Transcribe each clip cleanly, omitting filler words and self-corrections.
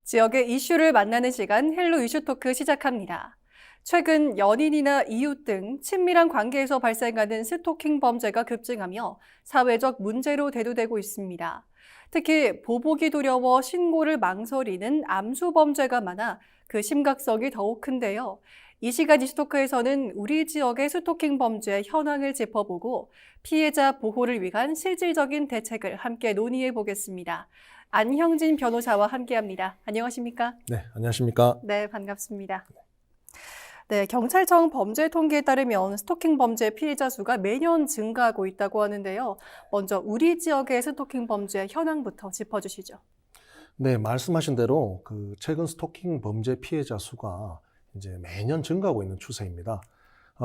지역의 이슈를 만나는 시간 헬로 이슈 토크 시작합니다. 최근 연인이나 이웃 등 친밀한 관계에서 발생하는 스토킹 범죄가 급증하며 사회적 문제로 대두되고 있습니다. 특히 보복이 두려워 신고를 망설이는 암수 범죄가 많아 그 심각성이 더욱 큰데요. 이 시간 이슈토크에서는 우리 지역의 스토킹 범죄 현황을 짚어보고 피해자 보호를 위한 실질적인 대책을 함께 논의해 보겠습니다. 안형진 변호사와 함께합니다. 안녕하십니까? 네, 안녕하십니까? 네, 반갑습니다. 네, 경찰청 범죄 통계에 따르면 스토킹 범죄 피해자 수가 매년 증가하고 있다고 하는데요. 먼저 우리 지역의 스토킹 범죄 현황부터 짚어주시죠. 네, 말씀하신 대로 최근 스토킹 범죄 피해자 수가 이제 매년 증가하고 있는 추세입니다.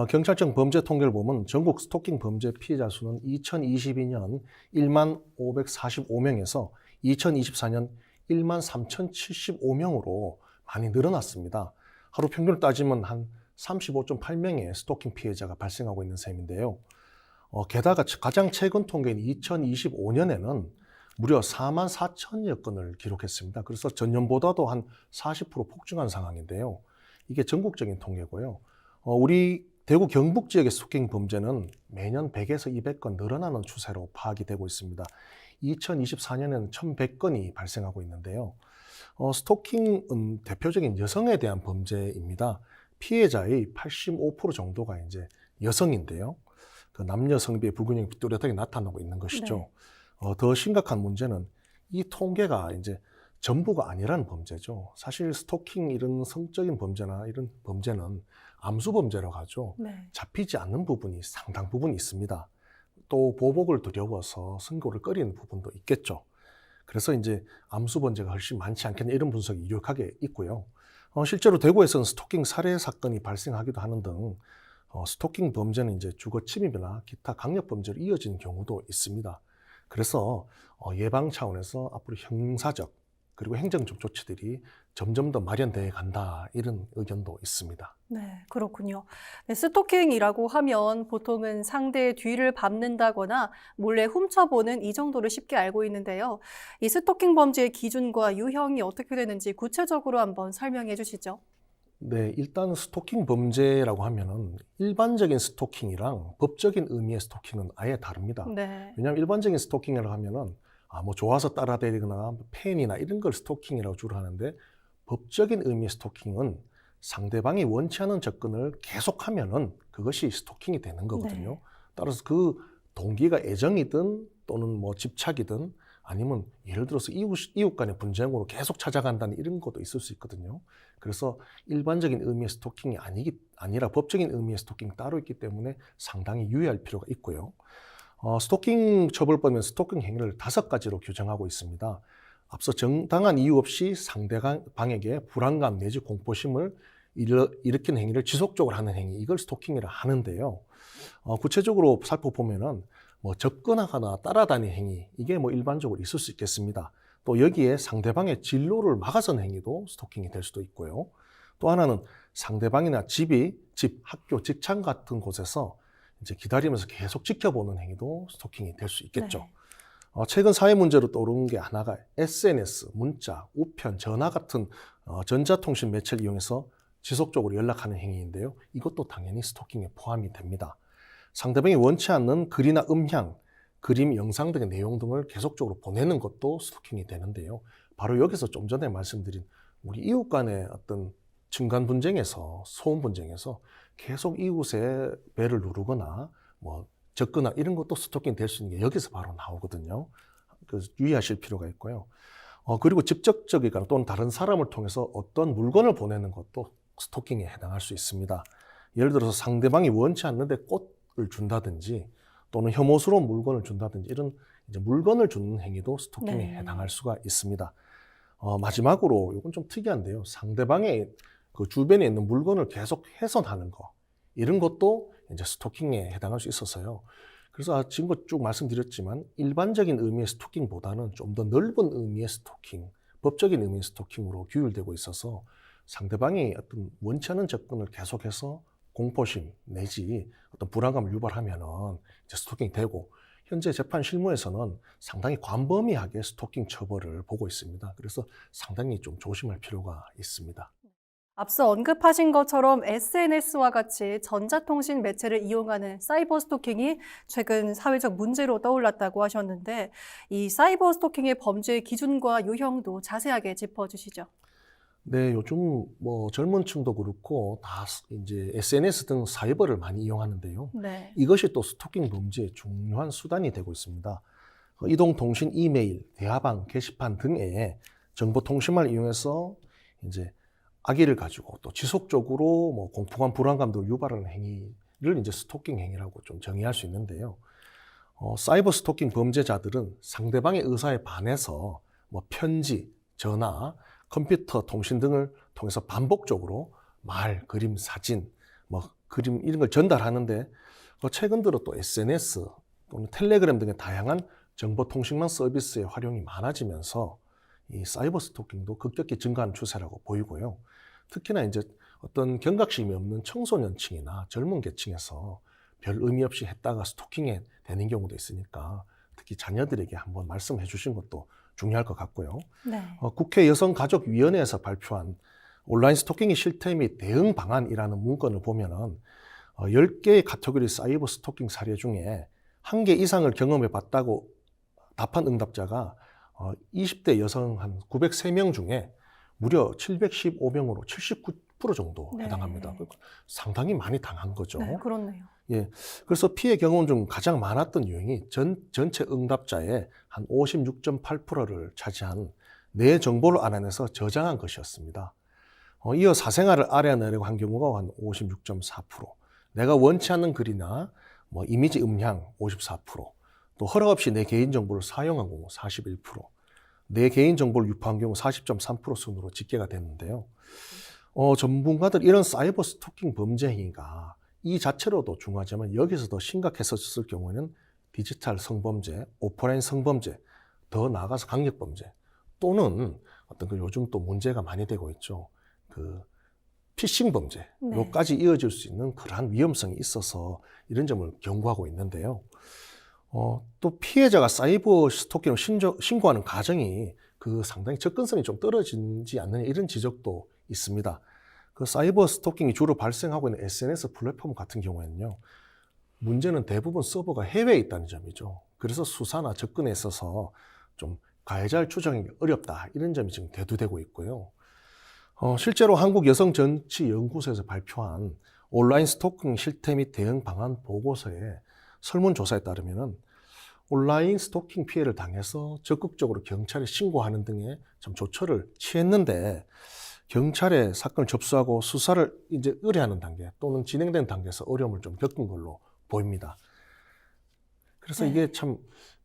경찰청 범죄 통계를 보면 전국 스토킹 범죄 피해자 수는 2022년 1만 545명에서 2024년 1만 3,075명으로 많이 늘어났습니다. 하루 평균을 따지면 한 35.8명의 스토킹 피해자가 발생하고 있는 셈인데요. 게다가 가장 최근 통계인 2025년에는 무려 4만 4천여 건을 기록했습니다. 그래서 전년보다도 한 40% 폭증한 상황인데요. 이게 전국적인 통계고요. 우리 대구 경북 지역의 스토킹 범죄는 매년 100에서 200건 늘어나는 추세로 파악이 되고 있습니다. 2024년에는 1,100건이 발생하고 있는데요. 스토킹은 대표적인 여성에 대한 범죄입니다. 피해자의 85% 정도가 이제 여성인데요. 그 남녀 성비의 불균형이 뚜렷하게 나타나고 있는 것이죠. 네. 더 심각한 문제는 이 통계가 이제 전부가 아니라는 범죄죠. 사실 스토킹 이런 성적인 범죄나 이런 범죄는 암수 범죄라고 하죠. 네. 잡히지 않는 부분이 상당 부분 있습니다. 또 보복을 두려워서 선고를 꺼리는 부분도 있겠죠. 그래서 이제 암수 범죄가 훨씬 많지 않겠냐 이런 분석이 유력하게 있고요. 실제로 대구에서는 스토킹 살해 사건이 발생하기도 하는 등 스토킹 범죄는 이제 주거 침입이나 기타 강력 범죄로 이어지는 경우도 있습니다. 그래서 예방 차원에서 앞으로 형사적 그리고 행정적 조치들이 점점 더 마련되어 간다 이런 의견도 있습니다. 네, 그렇군요. 네, 스토킹이라고 하면 보통은 상대의 뒤를 밟는다거나 몰래 훔쳐보는 이 정도를 쉽게 알고 있는데요. 이 스토킹 범죄의 기준과 유형이 어떻게 되는지 구체적으로 한번 설명해 주시죠. 네, 일단 스토킹 범죄라고 하면은 일반적인 스토킹이랑 법적인 의미의 스토킹은 아예 다릅니다. 네. 왜냐하면 일반적인 스토킹이라고 하면은 뭐 좋아서 따라다니거나 팬이나 이런 걸 스토킹이라고 주로 하는데 법적인 의미의 스토킹은 상대방이 원치 않은 접근을 계속하면은 그것이 스토킹이 되는 거거든요. 네. 따라서 그 동기가 애정이든 또는 뭐 집착이든 아니면 예를 들어서 이웃 간의 분쟁으로 계속 찾아간다는 이런 것도 있을 수 있거든요. 그래서 일반적인 의미의 스토킹이 아니라 법적인 의미의 스토킹이 따로 있기 때문에 상당히 유의할 필요가 있고요. 스토킹 처벌법은 스토킹 행위를 5가지로 규정하고 있습니다. 앞서 정당한 이유 없이 상대방에게 불안감 내지 공포심을 일으키는 행위를 지속적으로 하는 행위, 이걸 스토킹이라 하는데요. 구체적으로 살펴보면은 접근하거나 따라다니는 행위, 이게 일반적으로 있을 수 있겠습니다. 또 여기에 상대방의 진로를 막아서는 행위도 스토킹이 될 수도 있고요. 또 하나는 상대방이나 집, 학교, 직장 같은 곳에서 이제 기다리면서 계속 지켜보는 행위도 스토킹이 될 수 있겠죠. 네. 최근 사회 문제로 떠오르는 게 하나가 SNS, 문자, 우편, 전화 같은 전자통신 매체를 이용해서 지속적으로 연락하는 행위인데요. 이것도 당연히 스토킹에 포함이 됩니다. 상대방이 원치 않는 글이나 음향, 그림, 영상 등의 내용 등을 계속적으로 보내는 것도 스토킹이 되는데요. 바로 여기서 좀 전에 말씀드린 우리 이웃 간의 어떤 층간 분쟁에서, 소음 분쟁에서 계속 이웃의 배를 누르거나 접근하거나 이런 것도 스토킹 될 수 있는 게 여기서 바로 나오거든요. 그래서 유의하실 필요가 있고요. 그리고 직접적이거나 또는 다른 사람을 통해서 어떤 물건을 보내는 것도 스토킹에 해당할 수 있습니다. 예를 들어서 상대방이 원치 않는데 꽃을 준다든지 또는 혐오스러운 물건을 준다든지 이런 이제 물건을 주는 행위도 스토킹에 네. 해당할 수가 있습니다. 마지막으로 이건 좀 특이한데요. 상대방의 그 주변에 있는 물건을 계속 훼손하는 거, 이런 것도 이제 스토킹에 해당할 수 있어서요. 그래서 지금 쭉 말씀드렸지만 일반적인 의미의 스토킹보다는 좀 더 넓은 의미의 스토킹, 법적인 의미의 스토킹으로 규율되고 있어서 상대방이 어떤 원치 않은 접근을 계속해서 공포심 내지 어떤 불안감을 유발하면은 이제 스토킹이 되고, 현재 재판 실무에서는 상당히 광범위하게 스토킹 처벌을 보고 있습니다. 그래서 상당히 좀 조심할 필요가 있습니다. 앞서 언급하신 것처럼 SNS와 같이 전자통신 매체를 이용하는 사이버 스토킹이 최근 사회적 문제로 떠올랐다고 하셨는데 이 사이버 스토킹의 범죄 기준과 유형도 자세하게 짚어주시죠. 네, 요즘 뭐 젊은 층도 그렇고 다 이제 SNS 등 사이버를 많이 이용하는데요. 네. 이것이 또 스토킹 범죄의 중요한 수단이 되고 있습니다. 이동통신, 이메일, 대화방, 게시판 등의 정보통신망을 이용해서 이제 악의를 가지고 또 지속적으로 뭐 공포감, 불안감 등을 유발하는 행위를 이제 스토킹 행위라고 좀 정의할 수 있는데요. 사이버 스토킹 범죄자들은 상대방의 의사에 반해서 뭐 편지, 전화, 컴퓨터 통신 등을 통해서 반복적으로 말, 그림, 사진, 뭐 그림 이런 걸 전달하는데 최근 들어 또 SNS 또는 텔레그램 등의 다양한 정보통신망 서비스의 활용이 많아지면서 이 사이버 스토킹도 급격히 증가하는 추세라고 보이고요. 특히나 이제 어떤 경각심이 없는 청소년층이나 젊은 계층에서 별 의미 없이 했다가 스토킹에 되는 경우도 있으니까 특히 자녀들에게 한번 말씀해 주신 것도 중요할 것 같고요. 네. 국회 여성가족위원회에서 발표한 온라인 스토킹의 실태 및 대응 방안이라는 문건을 보면은 10개의 카테고리 사이버 스토킹 사례 중에 1개 이상을 경험해 봤다고 답한 응답자가 20대 여성 한 903명 중에 무려 715명으로 79% 정도 네. 해당합니다. 그러니까 상당히 많이 당한 거죠. 네, 그렇네요. 예. 그래서 피해 경험 중 가장 많았던 유형이 전체 응답자의 한 56.8%를 차지한 내 정보를 알아내서 저장한 것이었습니다. 이어 사생활을 알아내려고 한 경우가 한 56.4%, 내가 원치 않는 글이나 뭐 이미지 음향 54%, 또 허락 없이 내 개인정보를 사용한 경우 41%, 내 개인정보를 유포한 경우 40.3% 순으로 집계가 됐는데요. 전문가들 이런 사이버 스토킹 범죄 행위가 이 자체로도 중요하지만 여기서 더 심각했었을 경우에는 디지털 성범죄, 오프라인 성범죄, 더 나아가서 강력범죄 또는 어떤 그 요즘 또 문제가 많이 되고 있죠. 그 피싱 범죄로까지 이어질 수 있는 그러한 위험성이 있어서 이런 점을 경고하고 있는데요. 또 피해자가 사이버 스토킹을 신고하는 과정이 그 상당히 접근성이 좀 떨어지지 않느냐 이런 지적도 있습니다. 그 사이버 스토킹이 주로 발생하고 있는 SNS 플랫폼 같은 경우에는요, 문제는 대부분 서버가 해외에 있다는 점이죠. 그래서 수사나 접근에 있어서 좀 가해자를 추정하기 어렵다 이런 점이 지금 대두되고 있고요. 실제로 한국여성정치연구소에서 발표한 온라인 스토킹 실태 및 대응 방안 보고서에 설문조사에 따르면은 온라인 스토킹 피해를 당해서 적극적으로 경찰에 신고하는 등의 좀 조처를 취했는데 경찰에 사건을 접수하고 수사를 이제 의뢰하는 단계 또는 진행된 단계에서 어려움을 좀 겪은 걸로 보입니다. 그래서 이게 참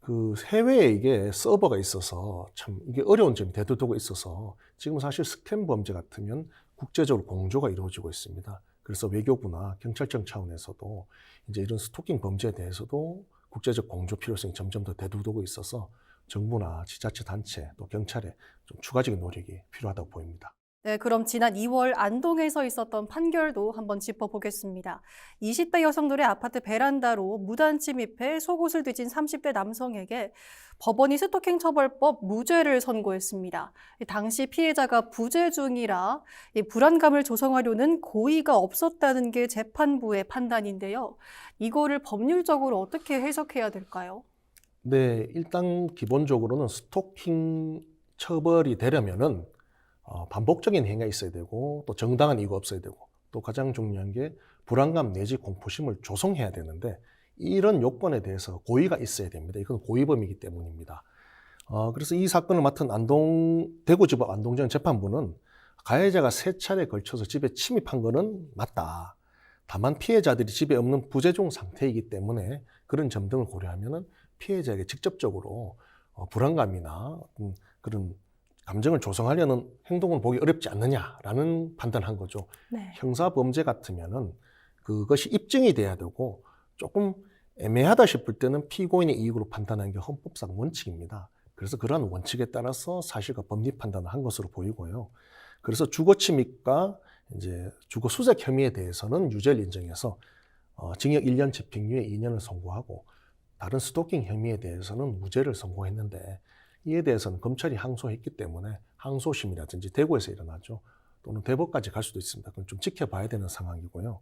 그 해외에 이게 서버가 있어서 참 이게 어려운 점이 대두되고 있어서 지금 사실 스캠 범죄 같으면 국제적으로 공조가 이루어지고 있습니다. 그래서 외교부나 경찰청 차원에서도 이제 이런 스토킹 범죄에 대해서도 국제적 공조 필요성이 점점 더 대두되고 있어서 정부나 지자체 단체 또 경찰에 좀 추가적인 노력이 필요하다고 보입니다. 네, 그럼 지난 2월 안동에서 있었던 판결도 한번 짚어보겠습니다. 20대 여성들의 아파트 베란다로 무단 침입해 속옷을 뒤진 30대 남성에게 법원이 스토킹 처벌법 무죄를 선고했습니다. 당시 피해자가 부재 중이라 이 불안감을 조성하려는 고의가 없었다는 게 재판부의 판단인데요. 이거를 법률적으로 어떻게 해석해야 될까요? 네, 일단 기본적으로는 스토킹 처벌이 되려면은 반복적인 행위가 있어야 되고 또 정당한 이유가 없어야 되고 또 가장 중요한 게 불안감 내지 공포심을 조성해야 되는데 이런 요건에 대해서 고의가 있어야 됩니다. 이건 고의범이기 때문입니다. 그래서 이 사건을 맡은 대구지법 안동지방 재판부는 가해자가 3차례에 걸쳐서 집에 침입한 것은 맞다. 다만 피해자들이 집에 없는 부재중 상태이기 때문에 그런 점 등을 고려하면 피해자에게 직접적으로 불안감이나 그런 감정을 조성하려는 행동을 보기 어렵지 않느냐라는 판단한 거죠. 네. 형사범죄 같으면은 그것이 입증이 돼야 되고 조금 애매하다 싶을 때는 피고인의 이익으로 판단하는 게 헌법상 원칙입니다. 그래서 그러한 원칙에 따라서 사실과 법리 판단을 한 것으로 보이고요. 그래서 주거 침입과 이제 주거 수색 혐의에 대해서는 유죄를 인정해서 징역 1년 집행유예 2년을 선고하고 다른 스토킹 혐의에 대해서는 무죄를 선고했는데 이에 대해서는 검찰이 항소했기 때문에 항소심이라든지 대구에서 일어나죠. 또는 대법까지 갈 수도 있습니다. 그건 좀 지켜봐야 되는 상황이고요.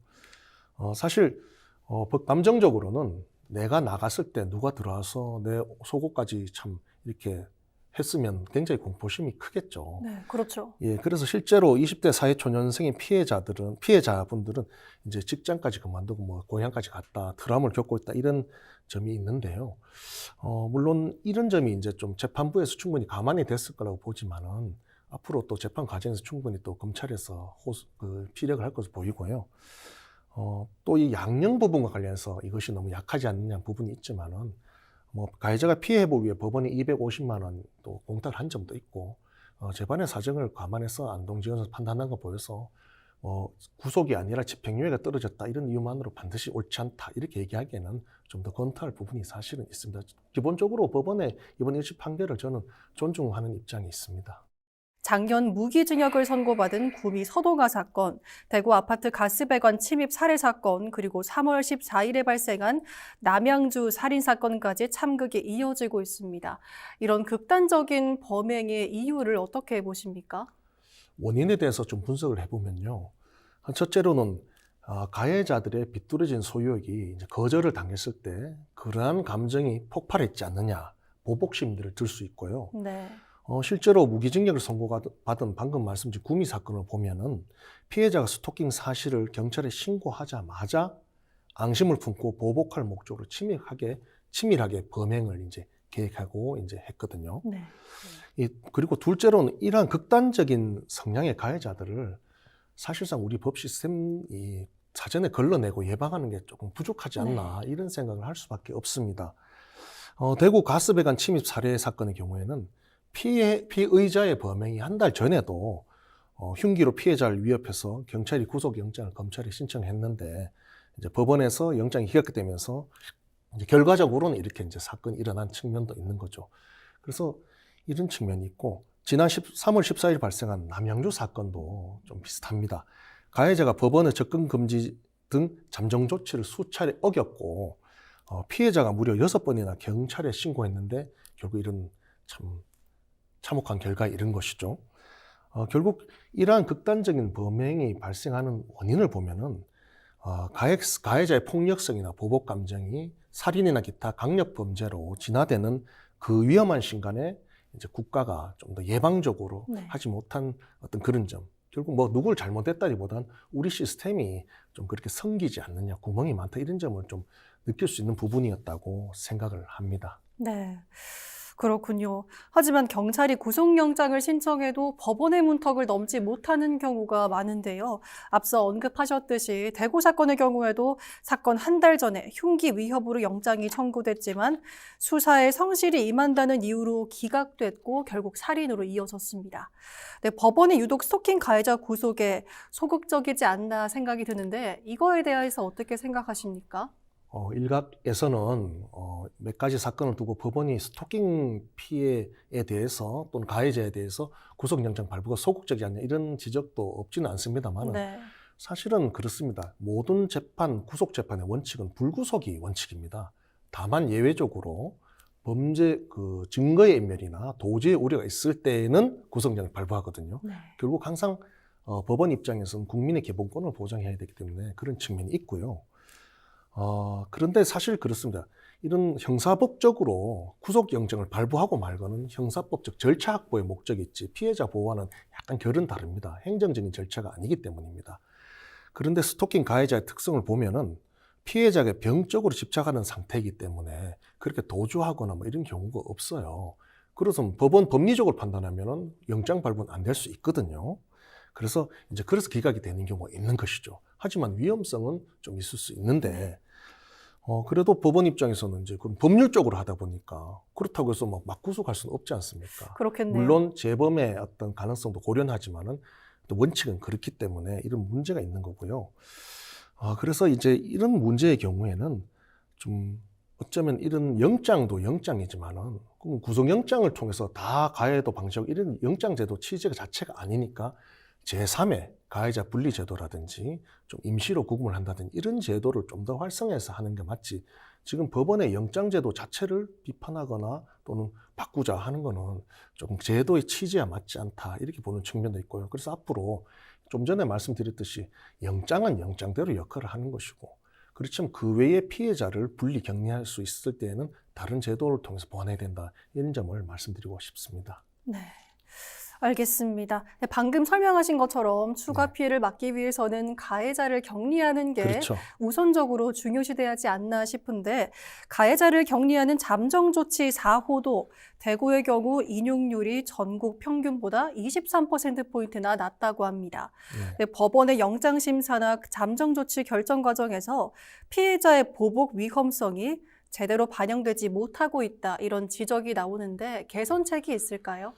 사실 감정적으로는 내가 나갔을 때 누가 들어와서 내 속옷까지 참 이렇게 했으면 굉장히 공포심이 크겠죠. 네, 그렇죠. 예, 그래서 실제로 20대 사회초년생의 피해자분들은 이제 직장까지 그만두고 뭐 고향까지 갔다 트라우마를 겪고 있다 이런 점이 있는데요. 물론 이런 점이 이제 좀 재판부에서 충분히 감안이 됐을 거라고 보지만은 앞으로 또 재판 과정에서 충분히 또 검찰에서 피력을 할 것으로 보이고요. 또 이 양형 부분과 관련해서 이것이 너무 약하지 않느냐 부분이 있지만은 뭐 가해자가 피해 회복을 위해 법원이 250만 원 또 공탁을 한 점도 있고 재판의 사정을 감안해서 안동지검에서 판단한 거 보여서 구속이 아니라 집행유예가 떨어졌다 이런 이유만으로 반드시 옳지 않다 이렇게 얘기하기에는 좀 더 권고할 부분이 사실은 있습니다. 기본적으로 법원의 이번 1심 판결을 저는 존중하는 입장이 있습니다. 작년 무기징역을 선고받은 구미 서동아 사건, 대구 아파트 가스배관 침입 살해 사건, 그리고 3월 14일에 발생한 남양주 살인 사건까지 참극이 이어지고 있습니다. 이런 극단적인 범행의 이유를 어떻게 보십니까? 원인에 대해서 좀 분석을 해보면요. 첫째로는 가해자들의 비뚤어진 소유욕이 이제 거절을 당했을 때 그러한 감정이 폭발했지 않느냐, 보복 심리를 들 수 있고요. 네. 실제로 무기징역을 선고받은 방금 말씀드린 구미 사건을 보면은 피해자가 스토킹 사실을 경찰에 신고하자마자 앙심을 품고 보복할 목적으로 치밀하게 범행을 이제 계획하고 이제 했거든요. 네. 그리고 둘째로는 이러한 극단적인 성향의 가해자들을 사실상 우리 법 시스템이 사전에 걸러내고 예방하는 게 조금 부족하지 않나 이런 생각을 할 수밖에 없습니다. 대구 가스배관 침입 살해 사건의 경우에는 피의자의 범행이 한 달 전에도 흉기로 피해자를 위협해서 경찰이 구속영장을 검찰에 신청했는데 이제 법원에서 영장이 기각되면서 이제 결과적으로는 이렇게 이제 사건이 일어난 측면도 있는 거죠. 그래서 이런 측면이 있고 지난 3월 14일 발생한 남양주 사건도 좀 비슷합니다. 가해자가 법원의 접근 금지 등 잠정 조치를 수차례 어겼고 피해자가 무려 6번이나 경찰에 신고했는데 결국 이런 참 참혹한 결과에 이른 것이죠. 결국 이러한 극단적인 범행이 발생하는 원인을 보면은 가해자의 폭력성이나 보복 감정이 살인이나 기타 강력 범죄로 진화되는 그 위험한 순간에 이제 국가가 좀 더 예방적으로 하지 못한 어떤 그런 점. 결국 뭐 누굴 잘못했다기보단 우리 시스템이 좀 그렇게 성기지 않느냐, 구멍이 많다 이런 점을 좀 느낄 수 있는 부분이었다고 생각을 합니다. 네. 그렇군요. 하지만 경찰이 구속영장을 신청해도 법원의 문턱을 넘지 못하는 경우가 많은데요. 앞서 언급하셨듯이 대구 사건의 경우에도 사건 한 달 전에 흉기 위협으로 영장이 청구됐지만 수사에 성실히 임한다는 이유로 기각됐고 결국 살인으로 이어졌습니다. 네, 법원이 유독 스토킹 가해자 구속에 소극적이지 않나 생각이 드는데 이거에 대해서 어떻게 생각하십니까? 일각에서는 몇 가지 사건을 두고 법원이 스토킹 피해에 대해서 또는 가해자에 대해서 구속영장 발부가 소극적이지 않냐 이런 지적도 없지는 않습니다만 네. 사실은 그렇습니다. 모든 구속재판의 원칙은 불구속이 원칙입니다. 다만 예외적으로 범죄 증거의 인멸이나 도주의 우려가 있을 때에는 구속영장을 발부하거든요. 네. 결국 항상 법원 입장에서는 국민의 기본권을 보장해야 되기 때문에 그런 측면이 있고요. 그런데 사실 그렇습니다. 이런 형사법적으로 구속영장을 발부하고 말고는 형사법적 절차 확보의 목적이 있지 피해자 보호와는 약간 결은 다릅니다. 행정적인 절차가 아니기 때문입니다. 그런데 스토킹 가해자의 특성을 보면은 피해자에게 병적으로 집착하는 상태이기 때문에 그렇게 도주하거나 뭐 이런 경우가 없어요. 그래서 법원 법리적으로 판단하면은 영장 발부는 안 될 수 있거든요. 그래서 기각이 되는 경우가 있는 것이죠. 하지만 위험성은 좀 있을 수 있는데 그래도 법원 입장에서는 이제 그럼 법률적으로 하다 보니까 그렇다고 해서 막 구속할 수는 없지 않습니까? 그렇겠네요. 물론 재범의 어떤 가능성도 고려하지만은 또 원칙은 그렇기 때문에 이런 문제가 있는 거고요. 그래서 이제 이런 문제의 경우에는 좀 어쩌면 이런 영장도 영장이지만은 구속영장을 통해서 다 가해도 방지하고 이런 영장제도 취지가 자체가 아니니까 제3의 가해자 분리제도라든지 좀 임시로 구금을 한다든지 이런 제도를 좀 더 활성화해서 하는 게 맞지 지금 법원의 영장제도 자체를 비판하거나 또는 바꾸자 하는 거는 좀 제도의 취지에 맞지 않다 이렇게 보는 측면도 있고요. 그래서 앞으로 좀 전에 말씀드렸듯이 영장은 영장대로 역할을 하는 것이고 그렇지만 그 외의 피해자를 분리 격리할 수 있을 때에는 다른 제도를 통해서 보완해야 된다 이런 점을 말씀드리고 싶습니다. 네. 알겠습니다. 네, 방금 설명하신 것처럼 추가 피해를 막기 위해서는 가해자를 격리하는 게 그렇죠. 우선적으로 중요시돼야지 않나 싶은데 가해자를 격리하는 잠정조치 4호도 대구의 경우 인용률이 전국 평균보다 23%포인트나 낮다고 합니다. 네, 법원의 영장심사나 잠정조치 결정 과정에서 피해자의 보복 위험성이 제대로 반영되지 못하고 있다 이런 지적이 나오는데 개선책이 있을까요?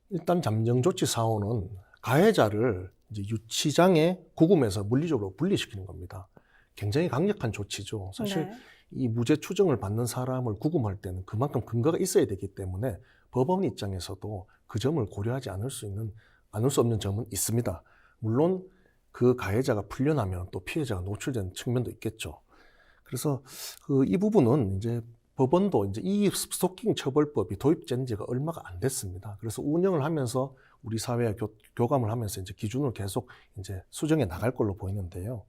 일단 잠정조치 4호는 가해자를 이제 유치장에 구금해서 물리적으로 분리시키는 겁니다. 굉장히 강력한 조치죠. 사실 네. 이 무죄 추정을 받는 사람을 구금할 때는 그만큼 근거가 있어야 되기 때문에 법원 입장에서도 그 점을 고려하지 않을 수 없는 점은 있습니다. 물론 그 가해자가 풀려나면 또 피해자가 노출되는 측면도 있겠죠. 그래서 이 부분은 이제 법원도 이제 이 스토킹 처벌법이 도입된 지가 얼마가 안 됐습니다. 그래서 운영을 하면서 우리 사회와 교감을 하면서 이제 기준을 계속 이제 수정해 나갈 걸로 보이는데요.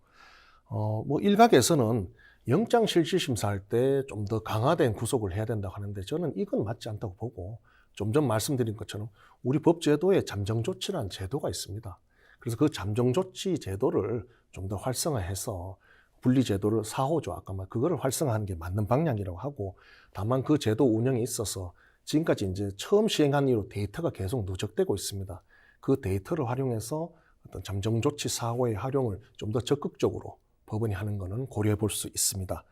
뭐 일각에서는 영장 실질 심사할 때 좀 더 강화된 구속을 해야 된다고 하는데 저는 이건 맞지 않다고 보고 좀 전 말씀드린 것처럼 우리 법제도에 잠정조치라는 제도가 있습니다. 그래서 그 잠정조치 제도를 좀 더 활성화해서 분리제도를 4호죠. 아까 말 그거를 활성화하는 게 맞는 방향이라고 하고 다만 그 제도 운영에 있어서 지금까지 이제 처음 시행한 이후로 데이터가 계속 누적되고 있습니다. 그 데이터를 활용해서 어떤 잠정조치 4호의 활용을 좀 더 적극적으로 법원이 하는 거는 고려해 볼 수 있습니다.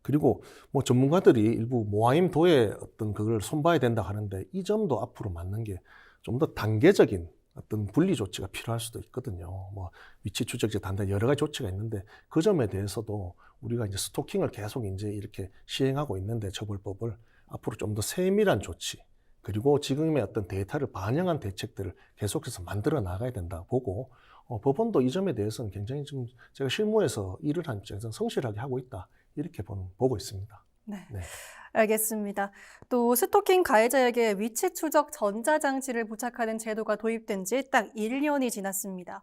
그리고 뭐 전문가들이 일부 모아임 도의 어떤 그걸 손봐야 된다 하는데 이 점도 앞으로 맞는 게 좀 더 단계적인 어떤 분리 조치가 필요할 수도 있거든요. 뭐 위치 추적제 단다 여러 가지 조치가 있는데 그 점에 대해서도 우리가 이제 스토킹을 계속 이제 이렇게 시행하고 있는데 처벌법을 앞으로 좀 더 세밀한 조치 그리고 지금의 어떤 데이터를 반영한 대책들을 계속해서 만들어 나가야 된다 보고 법원도 이 점에 대해서는 굉장히 좀 제가 실무에서 일을 한 입장에서 성실하게 하고 있다 이렇게 보고 있습니다. 네. 네. 알겠습니다. 또 스토킹 가해자에게 위치 추적 전자장치를 부착하는 제도가 도입된 지 딱 1년이 지났습니다.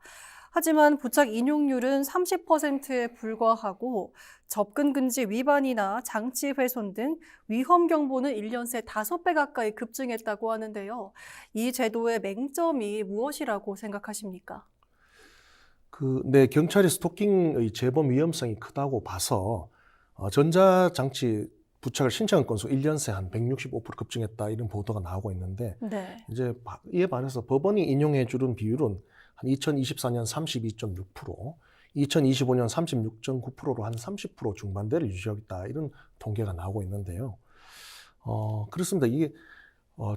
하지만 부착 인용률은 30%에 불과하고 접근 금지 위반이나 장치 훼손 등 위험 경보는 1년 새 5배 가까이 급증했다고 하는데요. 이 제도의 맹점이 무엇이라고 생각하십니까? 네, 경찰이 스토킹의 재범 위험성이 크다고 봐서 전자장치 부착을 신청한 건수 1년 새 한 165% 급증했다 이런 보도가 나오고 있는데 네. 이제 이에 반해서 법원이 인용해 주는 비율은 한 2024년 32.6%, 2025년 36.9%로 한 30% 중반대를 유지하고 있다 이런 통계가 나오고 있는데요. 그렇습니다. 이게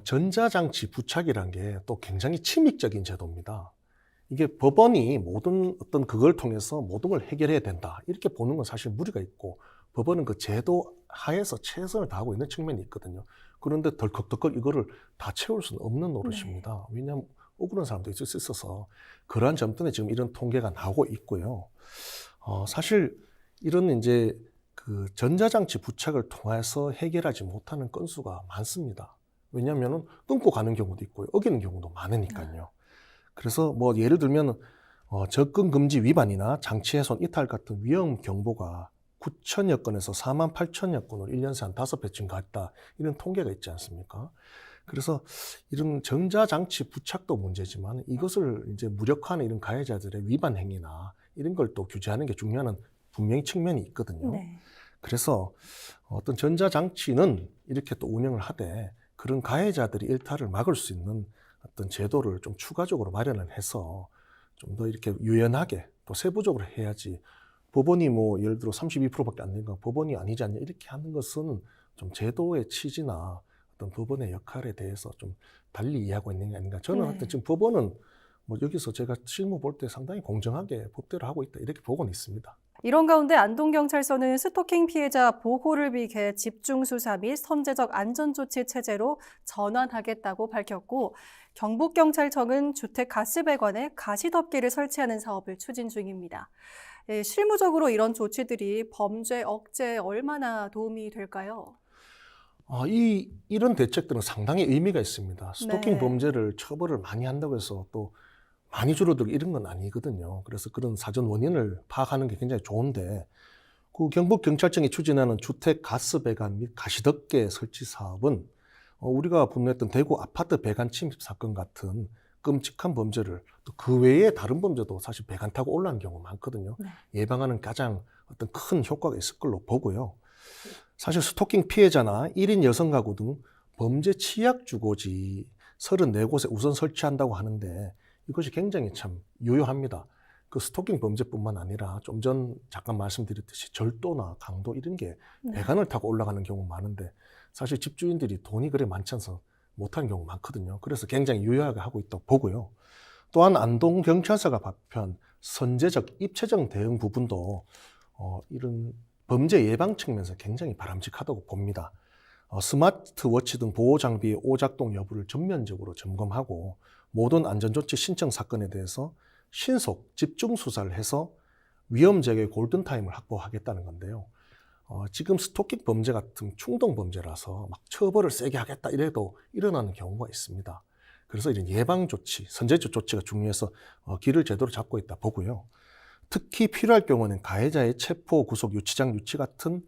전자장치 부착이란 게 또 굉장히 침입적인 제도입니다. 이게 법원이 모든 어떤 그걸 통해서 모든 걸 해결해야 된다 이렇게 보는 건 사실 무리가 있고 법원은 그 제도 하에서 최선을 다하고 있는 측면이 있거든요. 그런데 덜컥덜컥 이거를 다 채울 수는 없는 노릇입니다. 왜냐하면 억울한 사람도 있을 수 있어서 그러한 점 때문에 지금 이런 통계가 나오고 있고요. 사실 이런 이제 그 전자장치 부착을 통해서 해결하지 못하는 건수가 많습니다. 왜냐하면 끊고 가는 경우도 있고요. 어기는 경우도 많으니까요. 그래서 뭐 예를 들면 접근 금지 위반이나 장치 훼손 이탈 같은 위험 경보가 9천여 건에서 4만 8천여 건으로 1년 새 한 5배 증가했다. 이런 통계가 있지 않습니까? 그래서 이런 전자장치 부착도 문제지만 이것을 이제 무력화하는 이런 가해자들의 위반 행위나 이런 걸 또 규제하는 게 중요한 분명히 측면이 있거든요. 네. 그래서 어떤 전자장치는 이렇게 또 운영을 하되 그런 가해자들이 일탈을 막을 수 있는 어떤 제도를 좀 추가적으로 마련을 해서 좀 더 이렇게 유연하게 또 세부적으로 해야지 법원이 뭐 예를 들어 32%밖에 안 되니까 법원이 아니지 않냐 이렇게 하는 것은 좀 제도의 취지나 어떤 법원의 역할에 대해서 좀 달리 이해하고 있는 게 아닌가. 저는 하여튼 지금 법원은 뭐 여기서 제가 실무 볼 때 상당히 공정하게 법대로 하고 있다 이렇게 보고는 있습니다. 이런 가운데 안동경찰서는 스토킹 피해자 보호를 위해 집중수사 및 선제적 안전조치 체제로 전환하겠다고 밝혔고 경북경찰청은 주택 가스배관에 가시덮개를 설치하는 사업을 추진 중입니다. 실무적으로 이런 조치들이 범죄 억제에 얼마나 도움이 될까요? 이런 대책들은 상당히 의미가 있습니다. 스토킹 네. 범죄를 처벌을 많이 한다고 해서 또 많이 줄어들고 이런 건 아니거든요. 그래서 그런 사전 원인을 파악하는 게 굉장히 좋은데, 그 경북경찰청이 추진하는 주택 가스 배관 및 가시덮개 설치 사업은 우리가 분노했던 대구 아파트 배관 침입 사건 같은 끔찍한 범죄를 또 그 외에 다른 범죄도 사실 배관 타고 올라오는 경우가 많거든요. 네. 예방하는 가장 어떤 큰 효과가 있을 걸로 보고요. 사실 스토킹 피해자나 1인 여성 가구 등 범죄 취약 주거지 34곳에 우선 설치한다고 하는데 이것이 굉장히 참 유효합니다. 그 스토킹 범죄뿐만 아니라 좀 전 잠깐 말씀드렸듯이 절도나 강도 이런 게 네. 배관을 타고 올라가는 경우 많은데 사실 집주인들이 돈이 그래 많지 않아서 못하는 경우 많거든요. 그래서 굉장히 유효하게 하고 있다고 보고요. 또한 안동경찰서가 발표한 선제적, 입체적 대응 부분도 이런 범죄 예방 측면에서 굉장히 바람직하다고 봅니다. 스마트워치 등 보호장비의 오작동 여부를 전면적으로 점검하고 모든 안전조치 신청 사건에 대해서 신속 집중 수사를 해서 위험 제거의 골든타임을 확보하겠다는 건데요. 지금 스토킹 범죄 같은 충동 범죄라서 막 처벌을 세게 하겠다 이래도 일어나는 경우가 있습니다. 그래서 이런 예방 조치, 선제적 조치가 중요해서 길을 제대로 잡고 있다 보고요. 특히 필요할 경우는 가해자의 체포, 구속, 유치장 유치 같은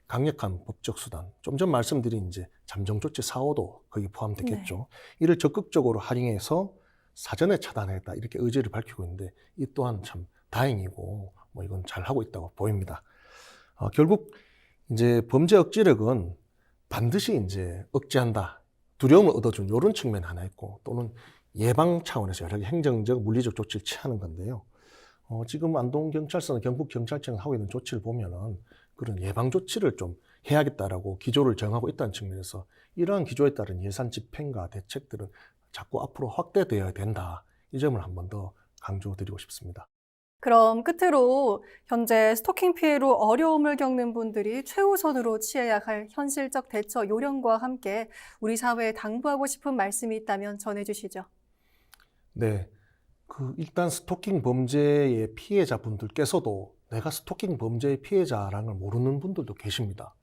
강력한 법적 수단, 좀 전 말씀드린 이제 잠정조치 4호도 거기 포함되겠죠. 네. 이를 적극적으로 활용해서 사전에 차단했다 이렇게 의지를 밝히고 있는데 이 또한 참 다행이고 이건 잘 하고 있다고 보입니다. 결국 이제 범죄 억지력은 반드시 이제 억제한다, 두려움을 얻어준 이런 측면 하나 있고 또는 예방 차원에서 여러 개 행정적, 물리적 조치를 취하는 건데요. 지금 안동경찰서나 경북경찰청이 하고 있는 조치를 보면은 그런 예방 조치를 좀 해야겠다라고 기조를 정하고 있다는 측면에서 이러한 기조에 따른 예산 집행과 대책들은 자꾸 앞으로 확대되어야 된다. 이 점을 한 번 더 강조드리고 싶습니다. 그럼 끝으로 현재 스토킹 피해로 어려움을 겪는 분들이 최우선으로 취해야 할 현실적 대처 요령과 함께 우리 사회에 당부하고 싶은 말씀이 있다면 전해주시죠. 네. 일단 스토킹 범죄의 피해자분들께서도 내가 스토킹 범죄의 피해자라는 걸 모르는 분들도 계십니다.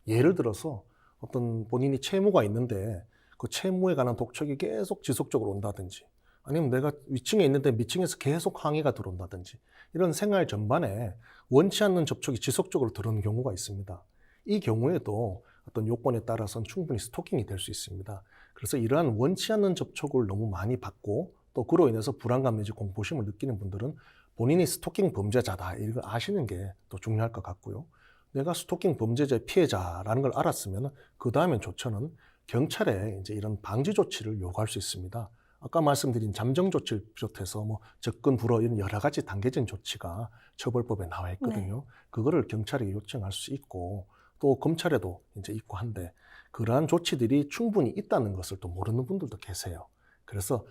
예를 들어서 어떤 본인이 채무가 있는데 그 채무에 관한 독촉이 계속 지속적으로 온다든지 아니면 내가 위층에 있는데 밑층에서 계속 항의가 들어온다든지 이런 생활 전반에 원치 않는 접촉이 지속적으로 들어오는 경우가 있습니다. 이 경우에도 어떤 요건에 따라서는 충분히 스토킹이 될 수 있습니다. 그래서 이러한 원치 않는 접촉을 너무 많이 받고 또 그로 인해서 불안감 내지 공포심을 느끼는 분들은 본인이 스토킹 범죄자다 이걸 아시는 게 더 중요할 것 같고요. 내가 스토킹 범죄자의 피해자라는 걸 알았으면 그 다음엔 조처는 경찰에 이제 이런 방지 조치를 요구할 수 있습니다. 아까 말씀드린 잠정 조치를 비롯해서 접근 불허 이런 여러 가지 단계적인 조치가 처벌법에 나와 있거든요. 그거를 경찰에게 요청할 수 있고 또 검찰에도 이제 있고 한데 그러한 조치들이 충분히 있다는 것을 또 모르는 분들도 계세요. 그래서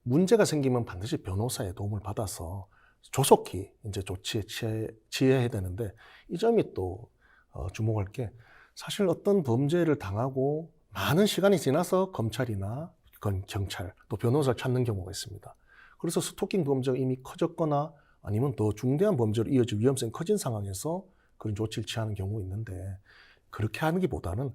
문제가 생기면 반드시 변호사의 도움을 받아서 조속히 이제 조치에 취해야 되는데 이 점이 또 주목할 게 사실 어떤 범죄를 당하고 많은 시간이 지나서 검찰이나 경찰 또 변호사를 찾는 경우가 있습니다. 그래서 스토킹 범죄가 이미 커졌거나 아니면 더 중대한 범죄로 이어질 위험성이 커진 상황에서 그런 조치를 취하는 경우가 있는데 그렇게 하는 것보다는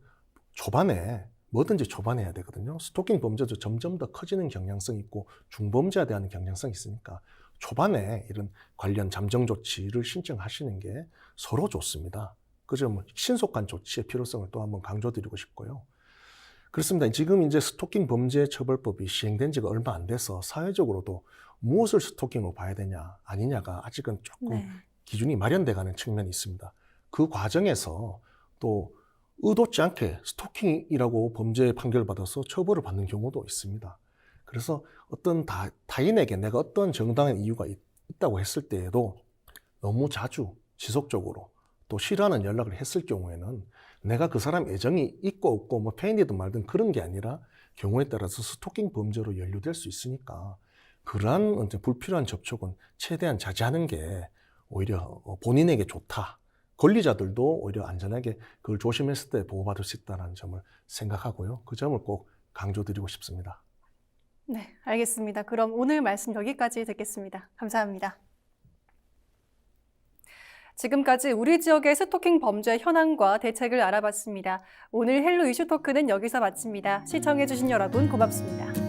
초반에 뭐든지 초반에 해야 되거든요. 스토킹 범죄도 점점 더 커지는 경향성이 있고 중범죄에 대한 경향성이 있으니까 초반에 이런 관련 잠정 조치를 신청하시는 게 서로 좋습니다. 그 점은 신속한 조치의 필요성을 또 한번 강조드리고 싶고요. 그렇습니다. 지금 이제 스토킹 범죄 처벌법이 시행된 지가 얼마 안 돼서 사회적으로도 무엇을 스토킹으로 봐야 되냐 아니냐가 아직은 조금 기준이 마련돼가는 측면이 있습니다. 그 과정에서 또 의도치 않게 스토킹이라고 범죄 판결을 받아서 처벌을 받는 경우도 있습니다. 그래서 어떤 타인에게 내가 어떤 정당한 이유가 있다고 했을 때에도 너무 자주 지속적으로 또 싫어하는 연락을 했을 경우에는 내가 그 사람 애정이 있고 없고 페인이든 말든 그런 게 아니라 경우에 따라서 스토킹 범죄로 연루될 수 있으니까 그러한 불필요한 접촉은 최대한 자제하는 게 오히려 본인에게 좋다. 권리자들도 오히려 안전하게 그걸 조심했을 때 보호받을 수 있다는 점을 생각하고요. 그 점을 꼭 강조드리고 싶습니다. 네, 알겠습니다. 그럼 오늘 말씀 여기까지 듣겠습니다. 감사합니다. 지금까지 우리 지역의 스토킹 범죄 현황과 대책을 알아봤습니다. 오늘 헬로 이슈 토크는 여기서 마칩니다. 시청해주신 여러분 고맙습니다.